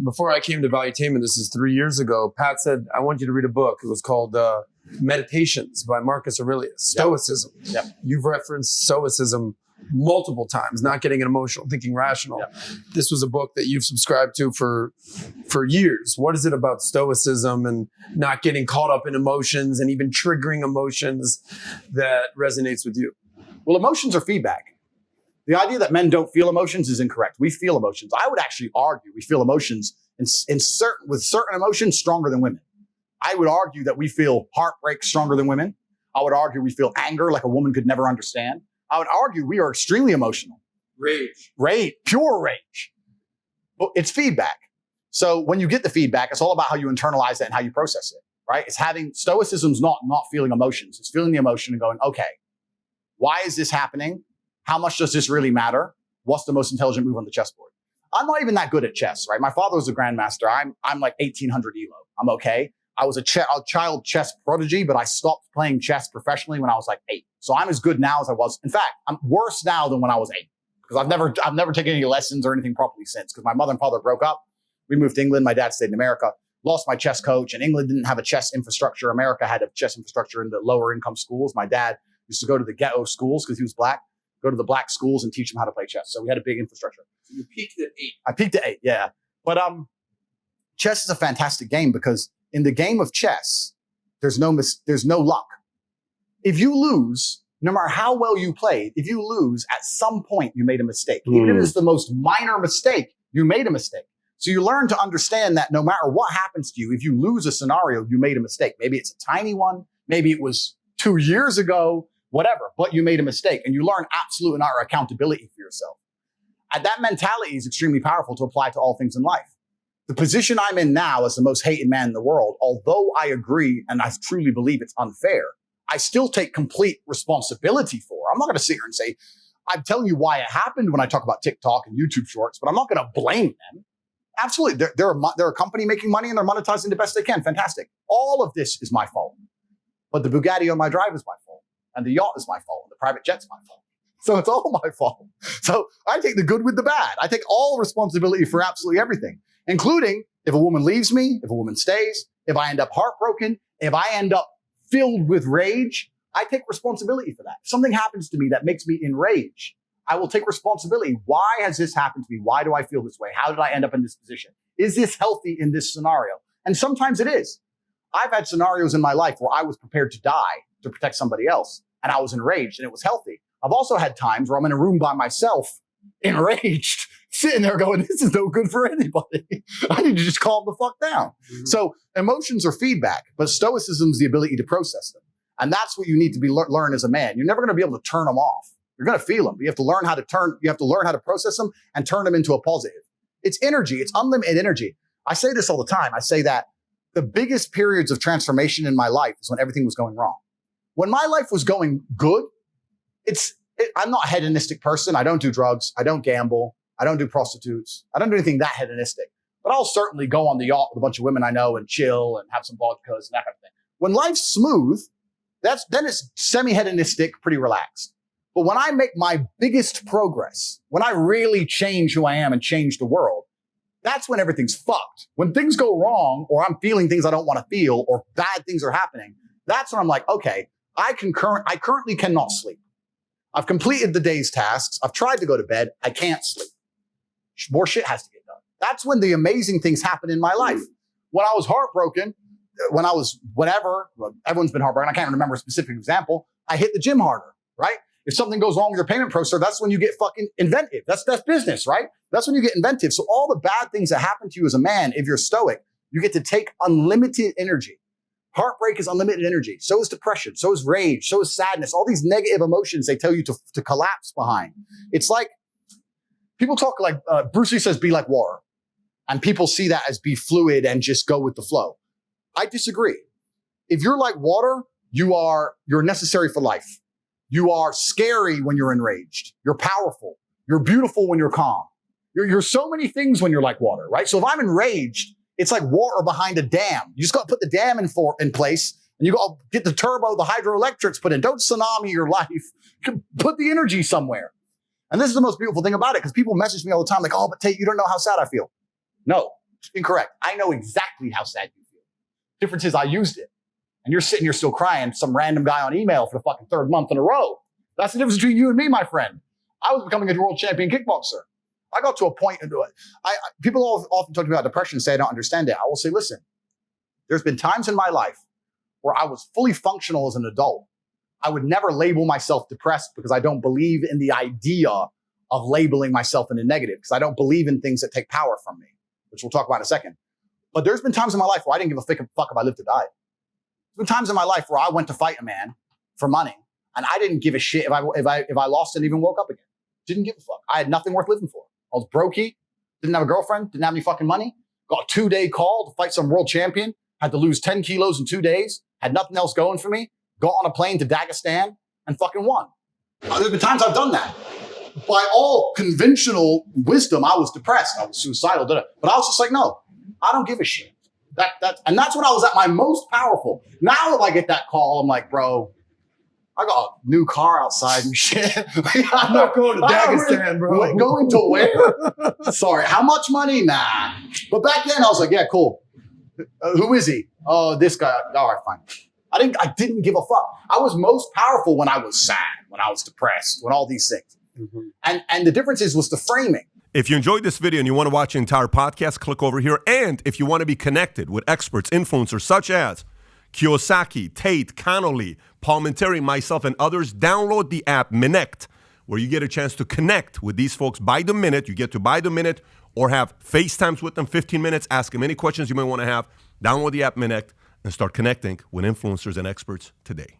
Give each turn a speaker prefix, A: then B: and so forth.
A: before I came to Valuetainment, this is 3 years ago, Pat said, I want you to read a book. It was called Meditations by Marcus Aurelius, Stoicism.
B: Yep.
A: You've referenced Stoicism multiple times, not getting emotional, thinking rational.
B: Yep.
A: This was a book that you've subscribed to for years. What is it about Stoicism and not getting caught up in emotions and even triggering emotions that resonates with you?
B: Well, emotions are feedback. The idea that men don't feel emotions is incorrect. We feel emotions. I would actually argue we feel emotions with certain emotions stronger than women. I would argue that we feel heartbreak stronger than women. I would argue we feel anger like a woman could never understand. I would argue we are extremely emotional. Rage, pure rage. But it's feedback. So when you get the feedback, it's all about how you internalize it and how you process it, right? It's stoicism's not feeling emotions. It's feeling the emotion and going, okay, why is this happening? How much does this really matter? What's the most intelligent move on the chessboard? I'm not even that good at chess, right? My father was a grandmaster. I'm like 1800 ELO. I'm okay. I was a child chess prodigy, but I stopped playing chess professionally when I was like 8. So I'm as good now as I was. In fact, I'm worse now than when I was 8 because I've never taken any lessons or anything properly since because my mother and father broke up. We moved to England. My dad stayed in America. Lost my chess coach, and England didn't have a chess infrastructure. America had a chess infrastructure in the lower income schools. My dad used to go to the ghetto schools because he was black. Go to the black schools and teach them how to play chess. So we had a big infrastructure.
A: So you peaked at 8.
B: I peaked at 8, yeah. But chess is a fantastic game because in the game of chess, there's no luck. If you lose, no matter how well you played, if you lose, at some point you made a mistake. Even if it's the most minor mistake, you made a mistake. So you learn to understand that no matter what happens to you, if you lose a scenario, you made a mistake. Maybe it's a tiny one. Maybe it was 2 years ago. Whatever, but you made a mistake and you learn absolute and utter accountability for yourself. And that mentality is extremely powerful to apply to all things in life. The position I'm in now as the most hated man in the world, although I agree and I truly believe it's unfair, I still take complete responsibility for. I'm not going to sit here and say, I'm telling you why it happened when I talk about TikTok and YouTube shorts, but I'm not going to blame them. Absolutely. They're a company making money and they're monetizing the best they can. Fantastic. All of this is my fault. But the Bugatti on my drive is my fault. And the yacht is my fault. And the private jet's my fault. So it's all my fault. So I take the good with the bad. I take all responsibility for absolutely everything, including if a woman leaves me, if a woman stays, if I end up heartbroken, if I end up filled with rage, I take responsibility for that. If something happens to me that makes me enraged, I will take responsibility. Why has this happened to me? Why do I feel this way? How did I end up in this position? Is this healthy in this scenario? And sometimes it is. I've had scenarios in my life where I was prepared to die to protect somebody else, and I was enraged, and it was healthy. I've also had times where I'm in a room by myself, enraged, sitting there going, this is no good for anybody. I need to just calm the fuck down. Mm-hmm. So emotions are feedback, but stoicism is the ability to process them. And that's what you need to learn as a man. You're never going to be able to turn them off. You're going to feel them. You have to learn how to process them and turn them into a positive. It's energy. It's unlimited energy. I say this all the time. I say that the biggest periods of transformation in my life is when everything was going wrong. When my life was going good, I'm not a hedonistic person. I don't do drugs. I don't gamble. I don't do prostitutes. I don't do anything that hedonistic. But I'll certainly go on the yacht with a bunch of women I know and chill and have some vodkas and that kind of thing. When life's smooth, then it's semi-hedonistic, pretty relaxed. But when I make my biggest progress, when I really change who I am and change the world, that's when everything's fucked. When things go wrong or I'm feeling things I don't want to feel or bad things are happening, that's when I'm like, okay, I currently cannot sleep. I've completed the day's tasks. I've tried to go to bed. I can't sleep. More shit has to get done. That's when the amazing things happen in my life. When I was heartbroken, when I was whatever, everyone's been heartbroken. I can't remember a specific example. I hit the gym harder, right? If something goes wrong with your payment processor, that's when you get fucking inventive. That's business, right? That's when you get inventive. So all the bad things that happen to you as a man, if you're stoic, you get to take unlimited energy. Heartbreak is unlimited energy. So is depression. So is rage. So is sadness. All these negative emotions they tell you to collapse behind. It's like people talk like Bruce Lee says, be like water. And people see that as be fluid and just go with the flow. I disagree. If you're like water, you're necessary for life. You are scary when you're enraged. You're powerful. You're beautiful when you're calm. You're so many things when you're like water, right? So if I'm enraged, it's like water behind a dam. You just got to put the dam in place, and you got to get the turbo, the hydroelectrics put in. Don't tsunami your life. Put the energy somewhere. And this is the most beautiful thing about it, because people message me all the time like, oh, but Tate, you don't know how sad I feel. No, incorrect. I know exactly how sad you feel. Difference is I used it. And you're sitting here still crying, some random guy on email for the fucking third month in a row. That's the difference between you and me, my friend. I was becoming a world champion kickboxer. I got to a point, people often talk about depression and say I don't understand it. I will say, listen, there's been times in my life where I was fully functional as an adult. I would never label myself depressed because I don't believe in the idea of labeling myself in a negative, because I don't believe in things that take power from me, which we'll talk about in a second. But there's been times in my life where I didn't give a fuck if I lived or died. There's been times in my life where I went to fight a man for money, and I didn't give a shit if I lost and even woke up again. Didn't give a fuck. I had nothing worth living for. I was brokey, didn't have a girlfriend, didn't have any fucking money, got a 2-day call to fight some world champion, had to lose 10 kilos in 2 days, had nothing else going for me, got on a plane to Dagestan and fucking won. There's been times I've done that. By all conventional wisdom, I was depressed. I was suicidal. But I was just like, no, I don't give a shit. And that's when I was at my most powerful. Now if I get that call, I'm like, bro, I got a new car outside and shit.
A: I'm not going to Dagestan, bro.
B: Going to where? Sorry, how much money? Nah. But back then I was like, yeah, cool. Who is he? Oh, this guy. All right, fine. I didn't give a fuck. I was most powerful when I was sad, when I was depressed, when all these things. Mm-hmm. And the difference was the framing.
C: If you enjoyed this video and you want to watch the entire podcast, click over here. And if you want to be connected with experts, influencers such as Kiyosaki, Tate, Connolly, Paul Menteri, myself, and others, download the app Minect, where you get a chance to connect with these folks by the minute. You get to buy the minute or have FaceTimes with them, 15 minutes, ask them any questions you may want to have. Download the app Minect and start connecting with influencers and experts today.